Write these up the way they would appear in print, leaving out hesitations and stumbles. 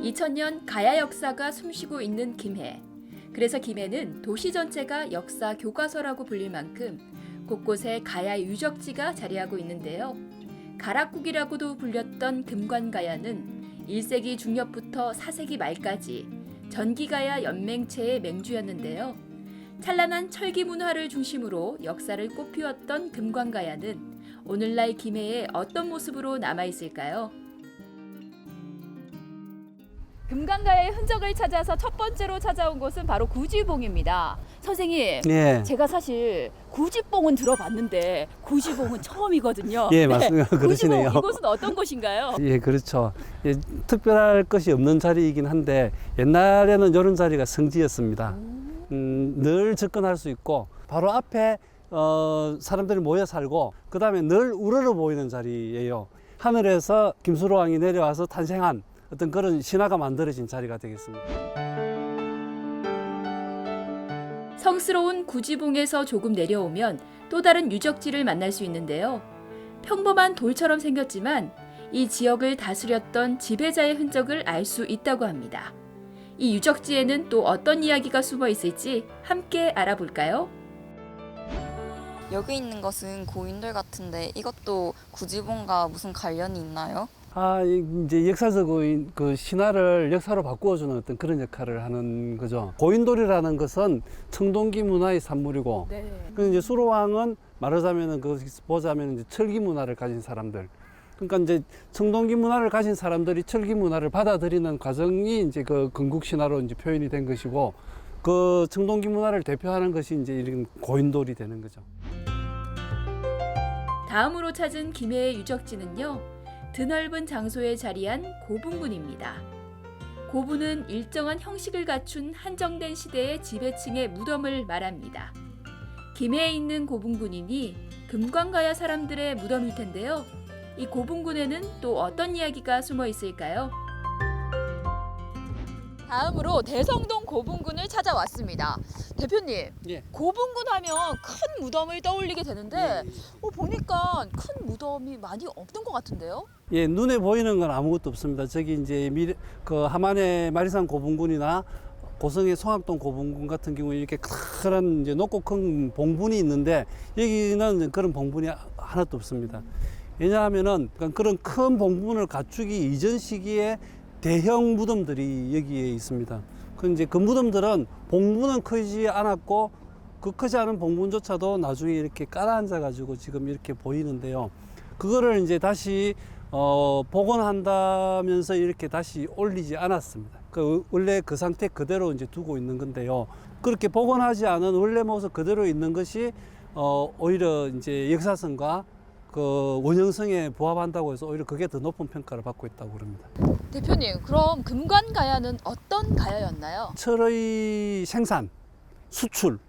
2000년 가야 역사가 숨쉬고 있는 김해. 그래서 김해는 도시 전체가 역사 교과서라고 불릴 만큼 곳곳에 가야 유적지가 자리하고 있는데요. 가락국이라고도 불렸던 금관가야는 1세기 중엽부터 4세기 말까지 전기가야 연맹체의 맹주였는데요. 찬란한 철기 문화를 중심으로 역사를 꽃피웠던 금관가야는 오늘날 김해에 어떤 모습으로 남아있을까요? 금관가야의 흔적을 찾아서 첫 번째로 찾아온 곳은 바로 구지봉입니다. 선생님, 예. 제가 사실 구지봉은 들어봤는데 구지봉은 처음이거든요. 예, 맞습니다. 구지봉, 그러시네요. 이곳은 어떤 곳인가요? 예, 그렇죠. 예, 특별할 것이 없는 자리이긴 한데 옛날에는 이런 자리가 성지였습니다. 늘 접근할 수 있고 바로 앞에 사람들이 모여 살고 그 다음에 늘 우러러 보이는 자리예요. 하늘에서 김수로왕이 내려와서 탄생한 어떤 그런 신화가 만들어진 자리가 되겠습니다. 성스러운 구지봉에서 조금 내려오면 또 다른 유적지를 만날 수 있는데요. 평범한 돌처럼 생겼지만 이 지역을 다스렸던 지배자의 흔적을 알 수 있다고 합니다. 이 유적지에는 또 어떤 이야기가 숨어 있을지 함께 알아볼까요? 여기 있는 것은 고인돌 같은데 이것도 구지봉과 무슨 관련이 있나요? 이제 역사적인 그 신화를 역사로 바꾸어주는 어떤 그런 역할을 하는 거죠. 고인돌이라는 것은 청동기 문화의 산물이고, 네. 그 이제 수로왕은 말하자면은 거기서 보자면 이제 철기 문화를 가진 사람들. 그러니까 이제 청동기 문화를 가진 사람들이 철기 문화를 받아들이는 과정이 이제 그 건국 신화로 이제 표현이 된 것이고, 그 청동기 문화를 대표하는 것이 이제 이런 고인돌이 되는 거죠. 다음으로 찾은 김해의 유적지는요. 드넓은 장소에 자리한 고분군입니다. 고분은 일정한 형식을 갖춘 한정된 시대의 지배층의 무덤을 말합니다. 김해에 있는 고분군이니 금관가야 사람들의 무덤일 텐데요. 이 고분군에는 또 어떤 이야기가 숨어 있을까요? 다음으로 대성동 고분군을 찾아왔습니다. 대표님, 예. 고분군 하면 큰 무덤을 떠올리게 되는데 보니까 큰 무덤이 많이 없는 것 같은데요? 예, 눈에 보이는 건 아무것도 없습니다. 저기 이제 그 하만의 마리산 고분군이나 고성의 송악동 고분군 같은 경우에 이렇게 큰 이제 높고 큰 봉분이 있는데 여기는 그런 봉분이 하나도 없습니다. 왜냐하면은 그런 큰 봉분을 갖추기 이전 시기에 대형 무덤들이 여기에 있습니다. 그 이제 그 무덤들은 봉분은 크지 않았고 그 크지 않은 봉분조차도 나중에 이렇게 깔아앉아 가지고 지금 이렇게 보이는데요. 그거를 이제 다시 복원한다면서 이렇게 다시 올리지 않았습니다. 원래 그 상태 그대로 이제 두고 있는 건데요. 그렇게 복원하지 않은 원래 모습 그대로 있는 것이 오히려 이제 역사성과 그 원형성에 부합한다고 해서 오히려 그게 더 높은 평가를 받고 있다고 그럽니다. 대표님, 그럼 금관가야는 어떤 가야였나요? 철의 생산, 수출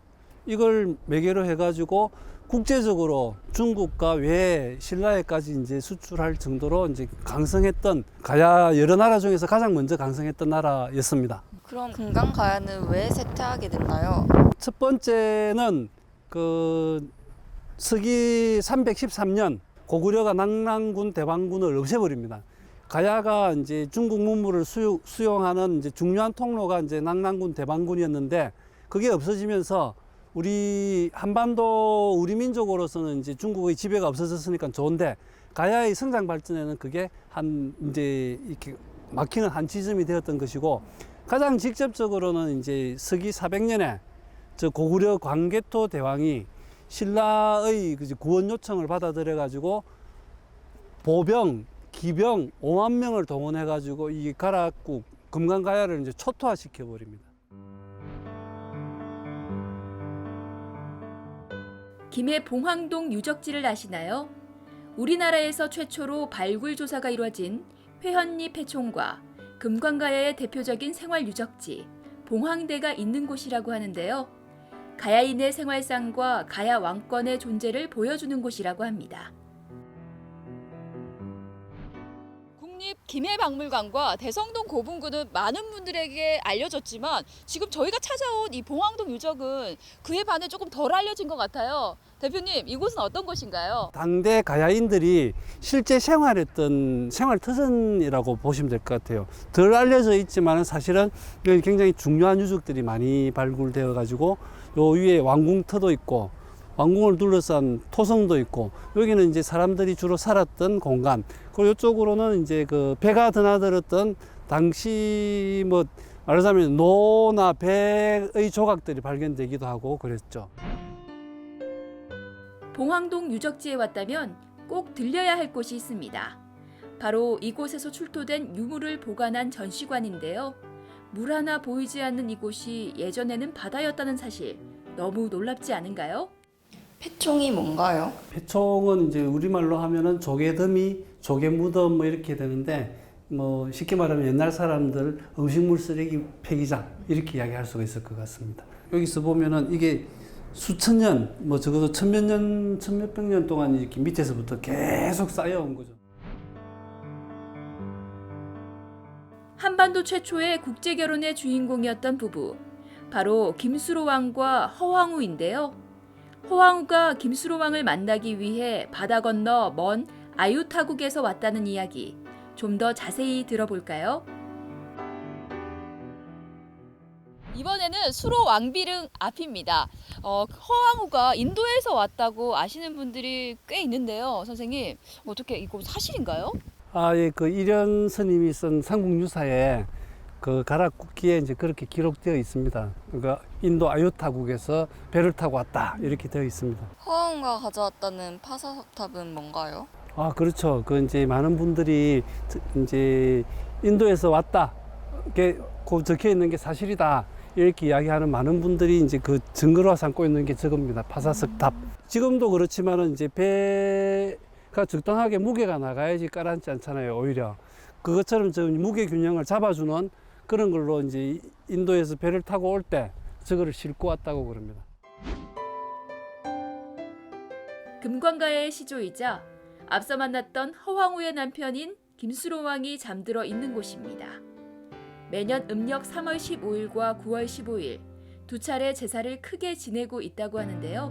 이걸 매개로 해가지고 국제적으로 중국과 외 신라에까지 이제 수출할 정도로 이제 강성했던 가야 여러 나라 중에서 가장 먼저 강성했던 나라였습니다. 그럼 금강가야는 왜 쇠퇴하게 됐나요? 첫 번째는 그 서기 313년 고구려가 낙랑군 대방군을 없애버립니다. 가야가 이제 중국 문물을 수용하는 이제 중요한 통로가 이제 낙랑군 대방군이었는데 그게 없어지면서 우리 한반도 우리 민족으로서는 이제 중국의 지배가 없어졌으니까 좋은데 가야의 성장 발전에는 그게 이제 이렇게 막히는 한 지점이 되었던 것이고 가장 직접적으로는 이제 서기 400년에 저 고구려 광개토 대왕이 신라의 구원 요청을 받아들여 가지고 보병, 기병 5만 명을 동원해 가지고 이 가락국 금강가야를 이제 초토화시켜 버립니다. 김해 봉황동 유적지를 아시나요? 우리나라에서 최초로 발굴 조사가 이루어진 회헌리 폐총과 금관가야의 대표적인 생활 유적지 봉황대가 있는 곳이라고 하는데요. 가야인의 생활상과 가야 왕권의 존재를 보여주는 곳이라고 합니다. 김해박물관과 대성동 고분군은 많은 분들에게 알려졌지만 지금 저희가 찾아온 이 봉황동 유적은 그에 반해 조금 덜 알려진 것 같아요. 대표님, 이곳은 어떤 곳인가요? 당대 가야인들이 실제 생활했던 생활 터전이라고 보시면 될 것 같아요. 덜 알려져 있지만 사실은 여기 굉장히 중요한 유적들이 많이 발굴되어 가지고 요 위에 왕궁터도 있고 왕궁을 둘러싼 토성도 있고 여기는 이제 사람들이 주로 살았던 공간, 그리고 이쪽으로는 이제 그 배가 드나들었던 당시 뭐 말하자면 노나 배의 조각들이 발견되기도 하고 그랬죠. 봉황동 유적지에 왔다면 꼭 들려야 할 곳이 있습니다. 바로 이곳에서 출토된 유물을 보관한 전시관인데요. 물 하나 보이지 않는 이곳이 예전에는 바다였다는 사실 너무 놀랍지 않은가요? 패총이 뭔가요? 패총은 이제 우리말로 하면은 조개더미, 조개무덤 뭐 이렇게 되는데 뭐 쉽게 말하면 옛날 사람들 음식물 쓰레기 폐기장 이렇게 이야기할 수가 있을 것 같습니다. 여기서 보면은 이게 수천 년, 뭐 적어도 천몇 년, 천몇백 년 동안 이렇게 밑에서부터 계속 쌓여온 거죠. 한반도 최초의 국제 결혼의 주인공이었던 부부, 바로 김수로 왕과 허황우인데요. 허황우가 김수로 왕을 만나기 위해 바다 건너 먼 아유타국에서 왔다는 이야기, 좀 더 자세히 들어볼까요? 이번에는 수로 왕비릉 앞입니다. 허황우가 인도에서 왔다고 아시는 분들이 꽤 있는데요. 선생님, 어떻게 이거 사실인가요? 예, 그 이련 스님이 쓴 삼국유사에 그 가락국기에 이제 그렇게 기록되어 있습니다. 그러니까 인도 아유타국에서 배를 타고 왔다 이렇게 되어 있습니다. 허황우가 가져왔다는 파사석탑은 뭔가요? 그렇죠. 그 이제 많은 분들이 이제 인도에서 왔다 이렇게 그 적혀 있는 게 사실이다 이렇게 이야기하는 많은 분들이 이제 그 증거로 삼고 있는 게 저겁니다. 파사석탑. 지금도 그렇지만은 이제 배가 적당하게 무게가 나가야지 깔아앉지 않잖아요. 오히려 그것처럼 저 무게 균형을 잡아주는 그런 걸로 이제 인도에서 배를 타고 올 때 저거를 싣고 왔다고 그럽니다. 금관가의 시조이자 앞서 만났던 허황우의 남편인 김수로 왕이 잠들어 있는 곳입니다. 매년 음력 3월 15일과 9월 15일 두 차례 제사를 크게 지내고 있다고 하는데요.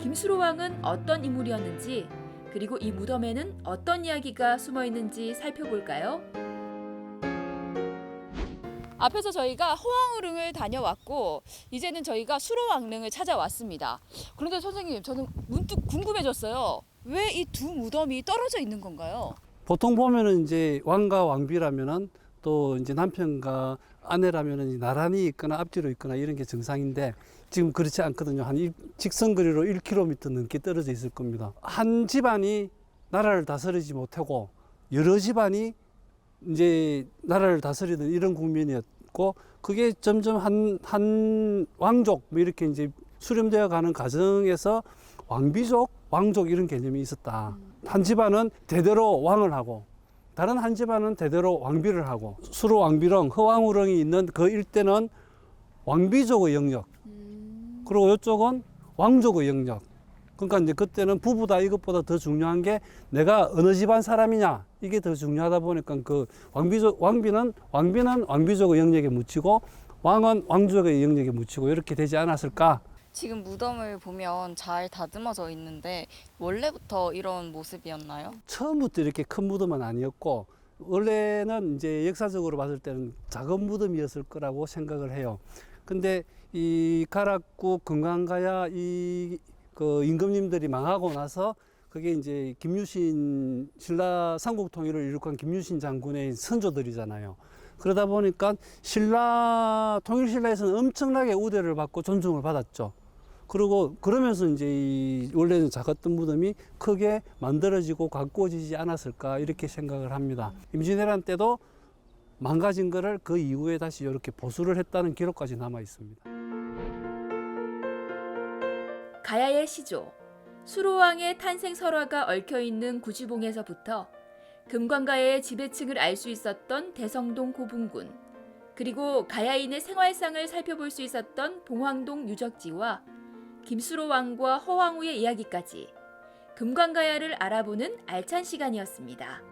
김수로 왕은 어떤 인물이었는지, 그리고 이 무덤에는 어떤 이야기가 숨어 있는지 살펴볼까요? 앞에서 저희가 허황우릉을 다녀왔고 이제는 저희가 수로왕릉을 찾아왔습니다. 그런데 선생님, 저는 문득 궁금해졌어요. 왜 이 두 무덤이 떨어져 있는 건가요? 보통 보면은 이제 왕과 왕비라면은 또 이제 남편과 아내라면은 나란히 있거나 앞뒤로 있거나 이런 게 정상인데 지금 그렇지 않거든요. 한 직선거리로 1km 넘게 떨어져 있을 겁니다. 한 집안이 나라를 다스리지 못하고 여러 집안이 이제 나라를 다스리던 이런 국면이었고 그게 점점 한 왕족 뭐 이렇게 이제 수렴되어 가는 과정에서 왕비족, 왕족 이런 개념이 있었다. 한 집안은 대대로 왕을 하고 다른 한 집안은 대대로 왕비를 하고 수로 왕비릉, 허황우릉이 있는 그 일대는 왕비족의 영역, 그리고 이쪽은 왕족의 영역. 그러니까 이제 그때는 부부다 이것보다 더 중요한 게 내가 어느 집안 사람이냐 이게 더 중요하다 보니까 그 왕비는 왕비족의 영역에 묻히고 왕은 왕족의 영역에 묻히고 이렇게 되지 않았을까? 지금 무덤을 보면 잘 다듬어져 있는데 원래부터 이런 모습이었나요? 처음부터 이렇게 큰 무덤은 아니었고 원래는 이제 역사적으로 봤을 때는 작은 무덤이었을 거라고 생각을 해요. 근데 이 가락국 금강가야 그 임금님들이 망하고 나서 그게 이제 김유신 신라 삼국 통일을 이룩한 김유신 장군의 선조들이잖아요. 그러다 보니까 통일 신라에서는 엄청나게 우대를 받고 존중을 받았죠. 그리고 그러면서 이제 원래는 작았던 무덤이 크게 만들어지고 가꾸어지지 않았을까 이렇게 생각을 합니다. 임진왜란 때도 망가진 거를 그 이후에 다시 이렇게 보수를 했다는 기록까지 남아 있습니다. 가야의 시조, 수로왕의 탄생 설화가 얽혀 있는 구지봉에서부터 금관가의 지배층을 알 수 있었던 대성동 고분군, 그리고 가야인의 생활상을 살펴볼 수 있었던 봉황동 유적지와 김수로 왕과 허황우의 이야기까지 금관가야를 알아보는 알찬 시간이었습니다.